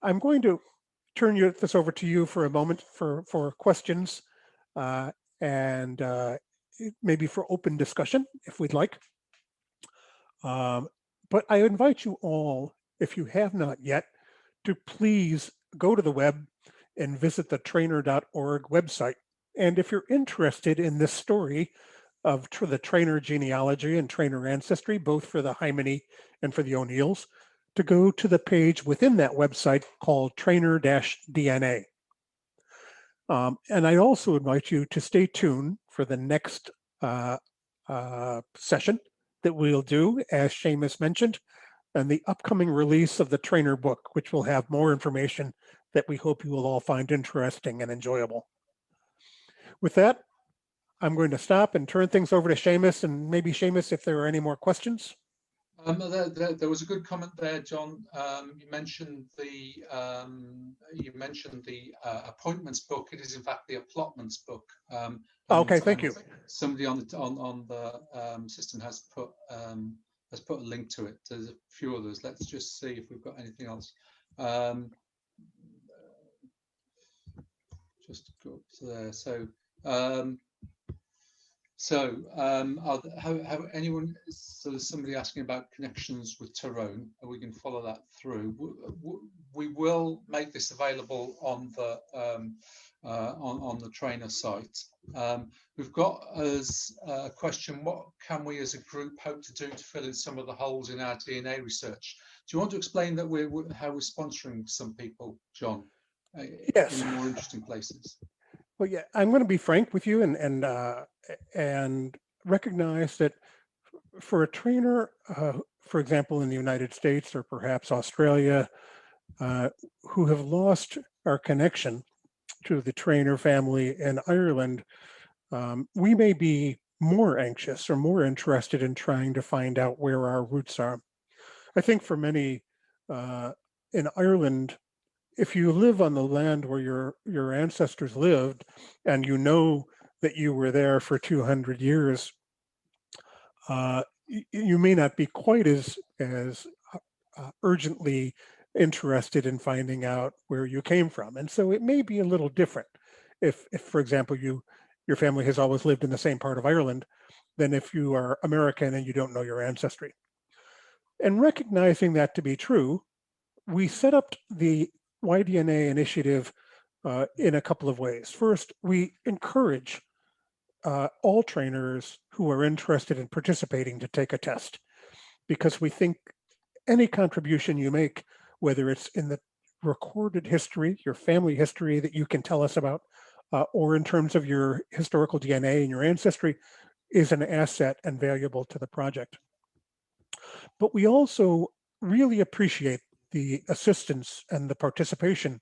I'm going to turn this over to you for a moment for questions and maybe for open discussion, if we'd like. But I invite you all, if you have not yet, to please go to the web and visit the Treinfhir.org website. And if you're interested in this story of the Treinfhir genealogy and Treinfhir ancestry, both for the Hymeny and for the O'Neills, to go to the page within that website called Treinfhir-DNA. And I also invite you to stay tuned for the next session that we'll do, as Seamus mentioned, and the upcoming release of the Treinfhir book, which will have more information that we hope you will all find interesting and enjoyable. With that, I'm going to stop and turn things over to Seamus, and maybe Seamus, if there are any more questions. There was a good comment there, John. You mentioned the appointments book. It is in fact the allotments book. Okay, thank you. Somebody on the system has put a link to it. There's a few others. Let's just see if we've got anything else. Just go up to there. Have anyone? So there's somebody asking about connections with Tyrone, and we can follow that through. We will make this available on the Treinfhir site. We've got as a question: what can we as a group hope to do to fill in some of the holes in our DNA research? Do you want to explain that how we're sponsoring some people, John? Yes. In more interesting places. Well, yeah, I'm going to be frank with you and recognize that for a trainer, for example, in the United States or perhaps Australia, who have lost our connection to the Treinfhir family in Ireland, we may be more anxious or more interested in trying to find out where our roots are. I think for many in Ireland, if you live on the land where your ancestors lived, and you know that you were there for 200 years, you may not be quite as urgently interested in finding out where you came from, and so it may be a little different if for example, your family has always lived in the same part of Ireland than if you are American and you don't know your ancestry. And recognizing that to be true, we set up the Y-DNA initiative in a couple of ways. First, we encourage all trainers who are interested in participating to take a test, because we think any contribution you make, whether it's in the recorded history, your family history that you can tell us about, or in terms of your historical DNA and your ancestry, is an asset and valuable to the project. But we also really appreciate the assistance and the participation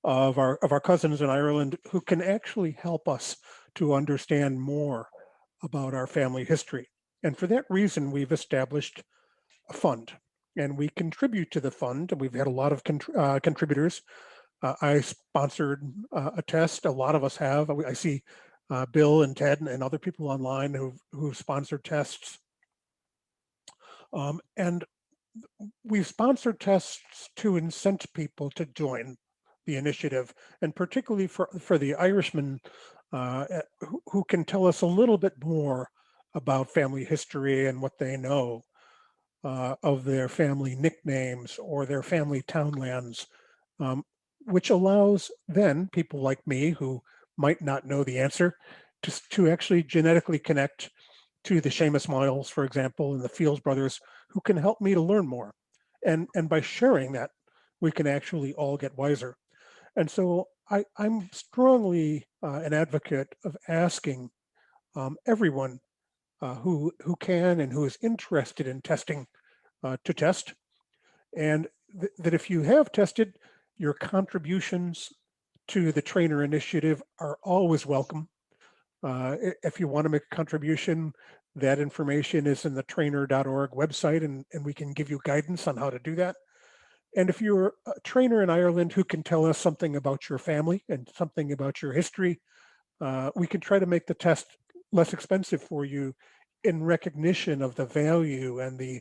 of our cousins in Ireland who can actually help us to understand more about our family history. And for that reason, we've established a fund, and we contribute to the fund. We've had a lot of contributors. I sponsored a test. A lot of us have. I see Bill and Ted and other people online who've sponsored tests. And we've sponsored tests to incent people to join the initiative, and particularly for the Irishmen who can tell us a little bit more about family history and what they know of their family nicknames or their family townlands, which allows then people like me who might not know the answer to actually genetically connect to the Seamus Miles, for example, and the Fields brothers, who can help me to learn more. And by sharing that, we can actually all get wiser. And so I'm strongly an advocate of asking everyone who can and who is interested in testing to test. And that if you have tested, your contributions to the Trainer Initiative are always welcome. If you want to make a contribution, that information is in the treinfhir.org website, and we can give you guidance on how to do that. And if you're a trainer in Ireland who can tell us something about your family and something about your history, we can try to make the test less expensive for you in recognition of the value and the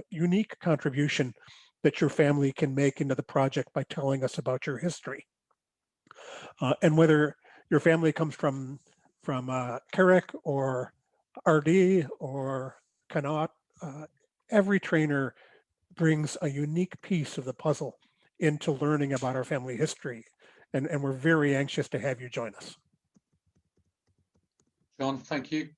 unique contribution that your family can make into the project by telling us about your history. And whether your family comes from Carrick or RD or Connaught, every trainer brings a unique piece of the puzzle into learning about our family history. And we're very anxious to have you join us. John, thank you.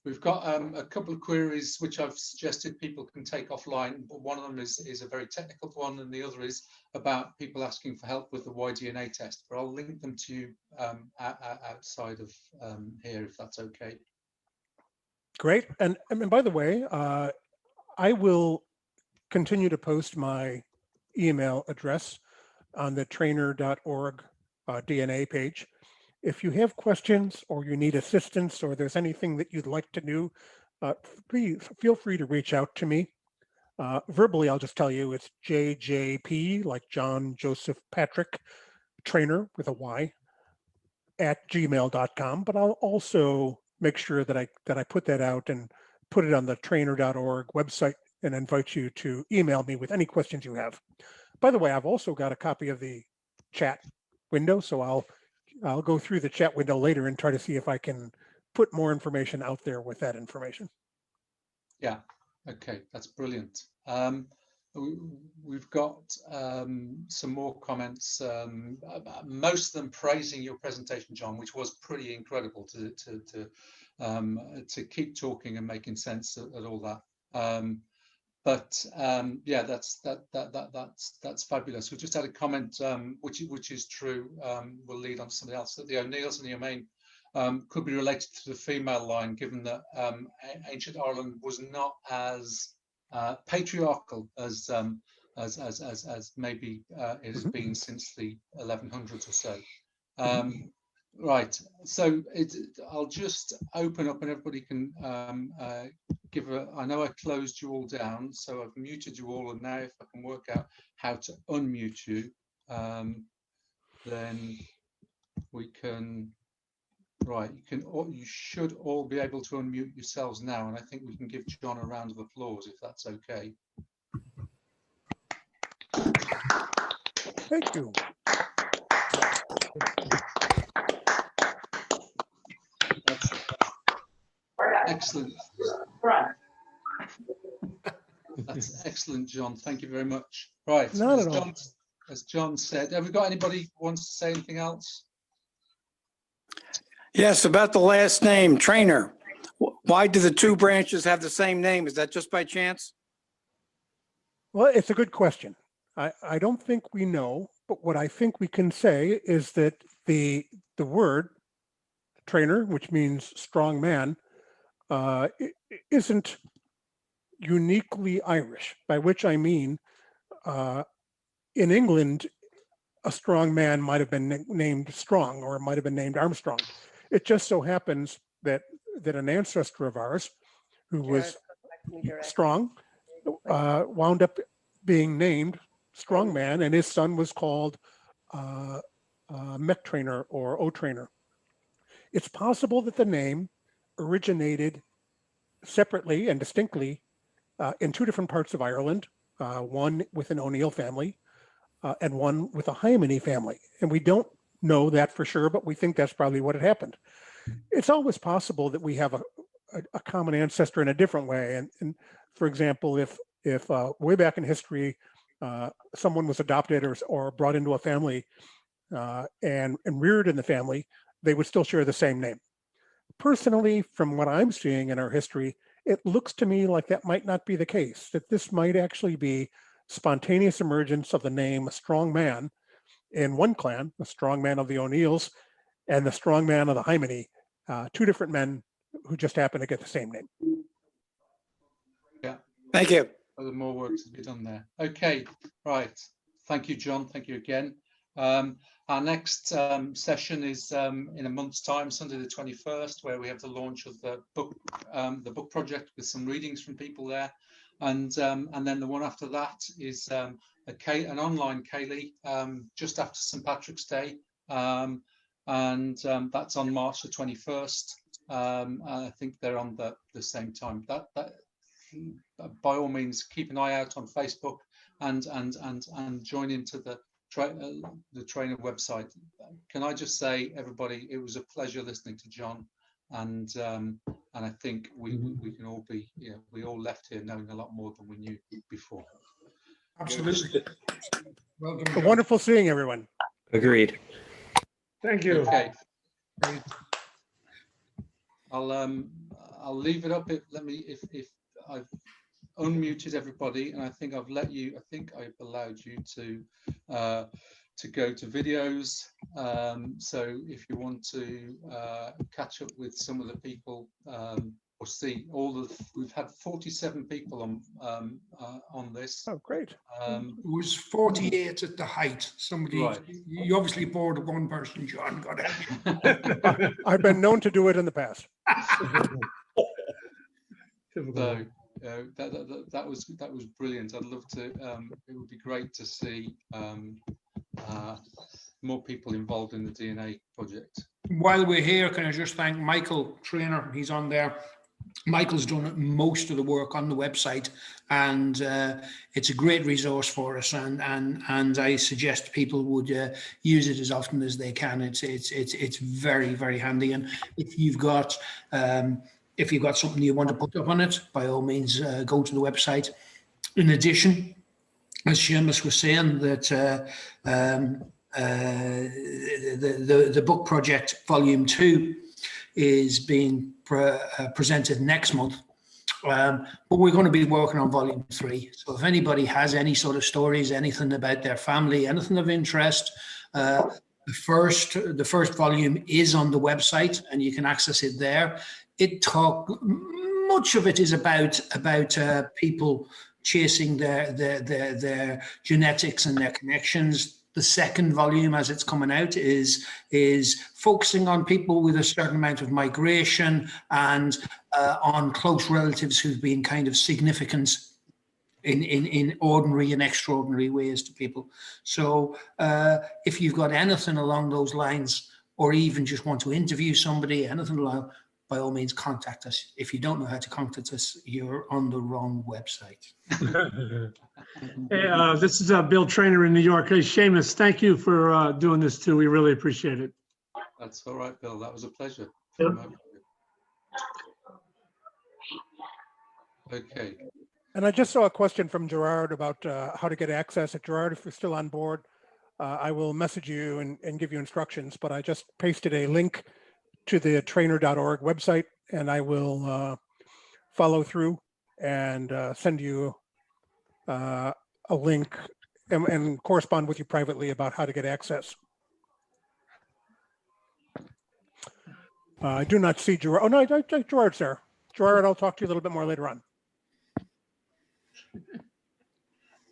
We've got a couple of queries which I've suggested people can take offline. But one of them is a very technical one, and the other is about people asking for help with the Y-DNA test. But I'll link them to you outside of here, if that's okay. Great. And by the way, I will continue to post my email address on the treinfhir.org DNA page. If you have questions or you need assistance or there's anything that you'd like to do, please feel free to reach out to me. Verbally, I'll just tell you it's JJP, like John Joseph Patrick, trainer with a Y, at gmail.com. But I'll also make sure that I put that out and put it on the treinfhir.org website and invite you to email me with any questions you have. By the way, I've also got a copy of the chat window, so I'll go through the chat window later and try to see if I can put more information out there with that information. Yeah, okay, that's brilliant. We've got some more comments, most of them praising your presentation, John, which was pretty incredible to keep talking and making sense of all that. Yeah, that's fabulous. We just had a comment which is true. We'll lead on to something else, that the O'Neills and the O'Main could be related to the female line, given that ancient Ireland was not as patriarchal as maybe it has been since the 1100s or so. Right, so I'll just open up and everybody can give I know I closed you all down, so I've muted you all, and now if I can work out how to unmute you, then we can, right, you should all be able to unmute yourselves now, and I think we can give John a round of applause if that's okay. Thank you. Excellent. That's excellent, John. Thank you very much. Right, as John said, have we got anybody who wants to say anything else? Yes, about the last name, Trainer. Why do the two branches have the same name? Is that just by chance? Well, it's a good question. I don't think we know. But what I think we can say is that the word trainer, which means strong man, isn't uniquely Irish, by which I mean in England, a strong man might have been named Strong, or it might have been named Armstrong. It just so happens that an ancestor of ours who was strong wound up being named Strong Man, and his son was called Mech Trainer or O Trainer. It's possible that the name originated separately and distinctly in two different parts of Ireland, one with an O'Neill family and one with a Hymany family. And we don't know that for sure, but we think that's probably what had happened. It's always possible that we have a common ancestor in a different way. And for example, if way back in history, someone was adopted or brought into a family and reared in the family, they would still share the same name. Personally, from what I'm seeing in our history, it looks to me like that might not be the case, that this might actually be spontaneous emergence of the name a strong man in one clan, the strong man of the O'Neills and the strong man of the Hymany, two different men who just happen to get the same name. Yeah. Thank you. There's more work to be done there. Okay, right. Thank you, John. Thank you again. Our next session is in a month's time, Sunday the 21st, where we have the launch of the book project with some readings from people there. And then the one after that is an online Ceilidh just after St. Patrick's Day. And that's on March the 21st. I think they're on the same time. That by all means, keep an eye out on Facebook and join into the trainer website. Can I just say, everybody, it was a pleasure listening to John, and I think we can all be, we all left here knowing a lot more than we knew before. Absolutely. Well done. Wonderful seeing everyone. Agreed. Thank you. Okay. I'll leave it up. If I've unmuted everybody, and I think I've allowed you to go to videos. So if you want to catch up with some of the people or see we've had 47 people on this. Oh, great. It was 48 at the height. Somebody, Right. You obviously bored one person, John. God help you. I've been known to do it in the past. So that was brilliant. I'd love to. It would be great to see more people involved in the DNA project. While we're here, can I just thank Michael Trainer? He's on there. Michael's done most of the work on the website, and it's a great resource for us. And I suggest people would use it as often as they can. It's very, very handy. And if you've got something you want to put up on it, by all means, go to the website. In addition, as Seamus was saying, that the book project volume 2 is being presented next month, but we're going to be working on volume 3. So if anybody has any sort of stories, anything about their family, anything of interest, the first volume is on the website and you can access it there. Much of it is about people chasing their genetics and their connections. The second volume, as it's coming out, is focusing on people with a certain amount of migration and on close relatives who've been kind of significant in ordinary and extraordinary ways to people. So if you've got anything along those lines, or even just want to interview somebody, anything along, by all means, contact us. If you don't know how to contact us, you're on the wrong website. Hey, this is Bill Trainer in New York. Hey, Seamus, thank you for doing this too. We really appreciate it. That's all right, Bill. That was a pleasure. Yep. Okay. And I just saw a question from Gerard about how to get access. Gerard, if you're still on board, I will message you and give you instructions, but I just pasted a link to the trainer.org website, and I will follow through and send you a link and correspond with you privately about how to get access. I do not see Gerard. Oh, no, Gerard's there. Gerard, I'll talk to you a little bit more later on.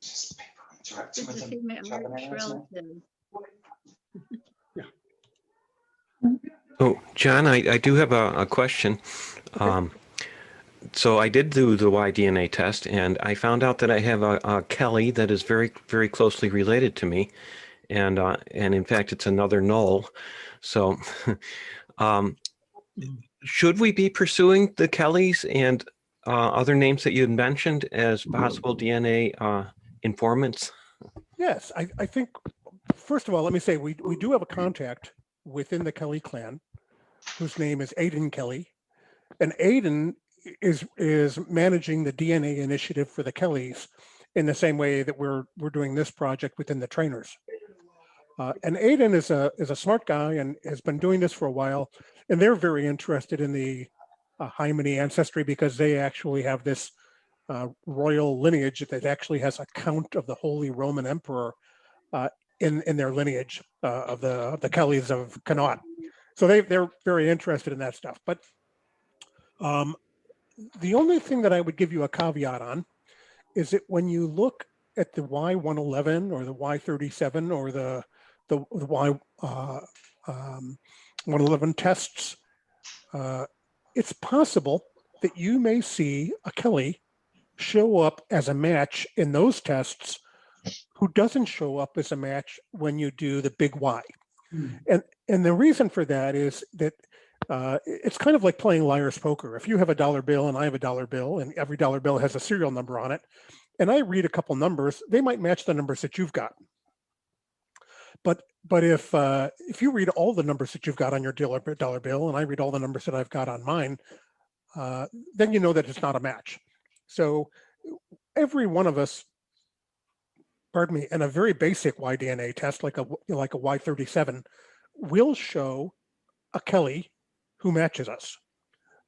Just people interacting Good with to them. see my chatting Irish away, isn't it? relative. Oh, John, I do have a question. So I did do the Y-DNA test, and I found out that I have a Kelly that is very, very closely related to me, and in fact, it's another null. So, should we be pursuing the Kellys and other names that you had mentioned as possible DNA informants? Yes, I think, first of all, let me say we do have a contact within the Kelly clan whose name is Aidan Kelly. And Aidan is managing the DNA initiative for the Kellys in the same way that we're doing this project within the trainers. And Aidan is a smart guy and has been doing this for a while. And they're very interested in the Hymeny ancestry because they actually have this royal lineage that actually has a count of the Holy Roman Emperor in their lineage of the Kellys of Connaught. So they're very interested in that stuff. But the only thing that I would give you a caveat on is that when you look at the Y111 or the Y37 or the Y111 tests, it's possible that you may see a Kelly show up as a match in those tests who doesn't show up as a match when you do the big Y. And the reason for that is that it's kind of like playing liar's poker. If you have a dollar bill and I have a dollar bill and every dollar bill has a serial number on it, and I read a couple numbers, they might match the numbers that you've got. But if you read all the numbers that you've got on your dollar bill and I read all the numbers that I've got on mine, then you know that it's not a match. So every one of us, pardon me, in a very basic Y-DNA test, like a Y37, will show a Kelly who matches us.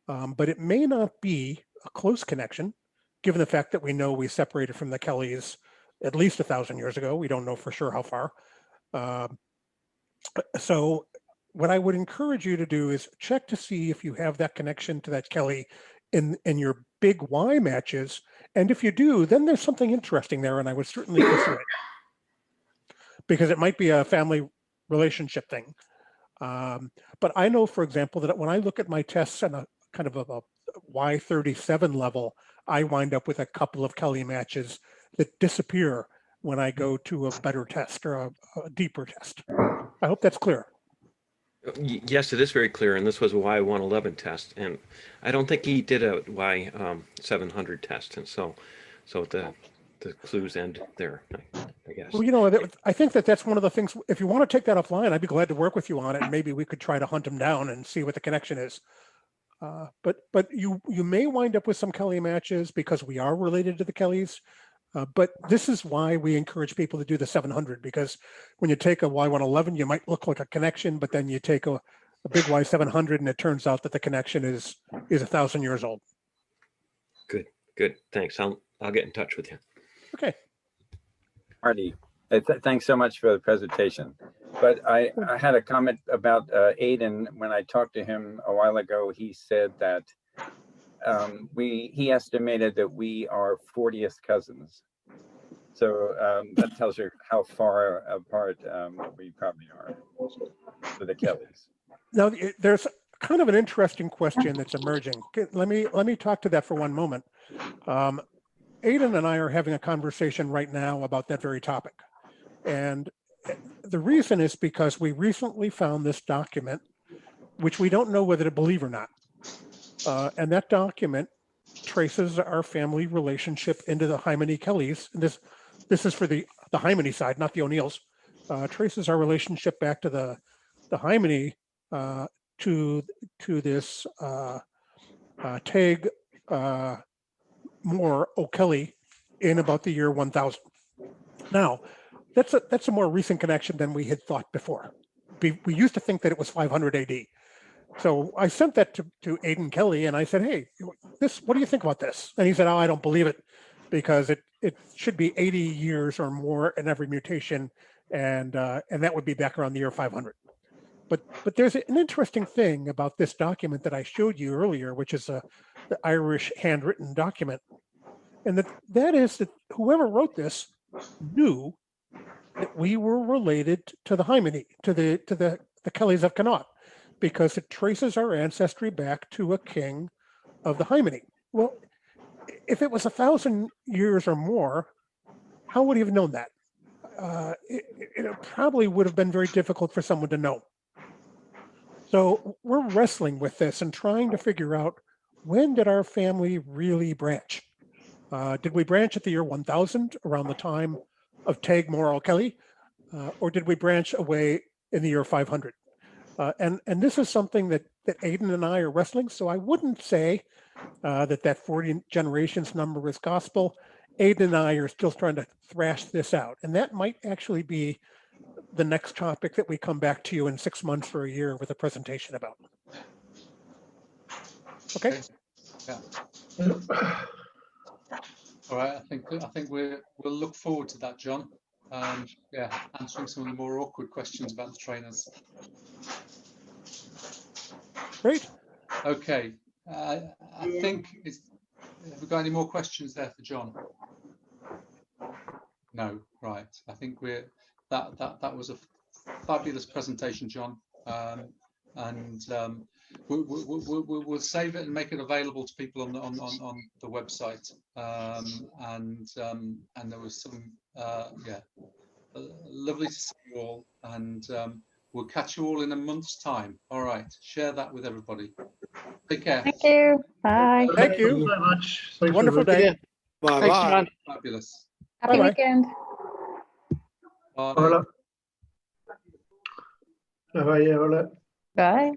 But it may not be a close connection, given the fact that we know we separated from the Kellys at least 1,000 years ago. We don't know for sure how far. So what I would encourage you to do is check to see if you have that connection to that Kelly in your big Y matches. And if you do, then there's something interesting there, and I would certainly pursue it. Because it might be a family relationship thing. But I know, for example, that when I look at my tests on a kind of a Y37 level, I wind up with a couple of Kelly matches that disappear when I go to a better test or a deeper test. I hope that's clear. Yes, it is very clear, and this was a Y111 test, and I don't think he did a Y700 test, and so the clues end there, I guess. Well, I think that's one of the things. If you want to take that offline, I'd be glad to work with you on it, and maybe we could try to hunt him down and see what the connection is. But you may wind up with some Kelly matches because we are related to the Kellys. But this is why we encourage people to do the 700, because when you take a Y111, you might look like a connection, but then you take a big Y700 and it turns out that the connection is 1,000 years old. Good. Thanks. I'll get in touch with you. Okay. Marty, thanks so much for the presentation. But I had a comment about Aidan. When I talked to him a while ago, he said that he estimated that we are 40th cousins. So that tells you how far apart we probably are for the Kellys. Now, there's kind of an interesting question that's emerging. Let me talk to that for one moment. Aidan and I are having a conversation right now about that very topic. And the reason is because we recently found this document, which we don't know whether to believe or not. And that document traces our family relationship into the Hymeny Kellys. And this is for the Hymeny side, not the O'Neills. Traces our relationship back to the Hymeny to this Tag Moore O'Kelly in about the year 1000. Now, that's a more recent connection than we had thought before. We used to think that it was 500 AD. So I sent that to Aidan Kelly and I said, hey, what do you think about this? And he said, oh, I don't believe it because it should be 80 years or more in every mutation, and that would be back around the year 500. But there's an interesting thing about this document that I showed you earlier, which is the Irish handwritten document, and that is that whoever wrote this knew that we were related to the Hymeni, to the Kellys of Connaught, because it traces our ancestry back to a king of the Hymeni. Well, if it was 1,000 years or more, how would he have known that? It probably would have been very difficult for someone to know. So we're wrestling with this and trying to figure out, when did our family really branch? Did we branch at the year 1000, around the time of Teg Morrell Kelly, or did we branch away in the year 500? And this is something that Aidan and I are wrestling. So I wouldn't say that 40 generations number is gospel. Aidan and I are still trying to thrash this out, and that might actually be the next topic that we come back to you in 6 months or a year with a presentation about. Okay. Yeah. All right. I think we'll look forward to that, John. Yeah, answering some of the more awkward questions about the trainers. Great. Okay. I think have we got any more questions there for John? No. Right. I think that was a fabulous presentation, John. We'll save it and make it available to people on the website. And there was some lovely to see you all, and we'll catch you all in a month's time. All right, share that with everybody. Take care. Thank you. Bye. Thank you. very much. Thanks, Wonderful everybody. day. Bye-bye. Fabulous. Happy Bye-bye. weekend. Bye. Hola. Bye-bye, yeah, hola. Bye.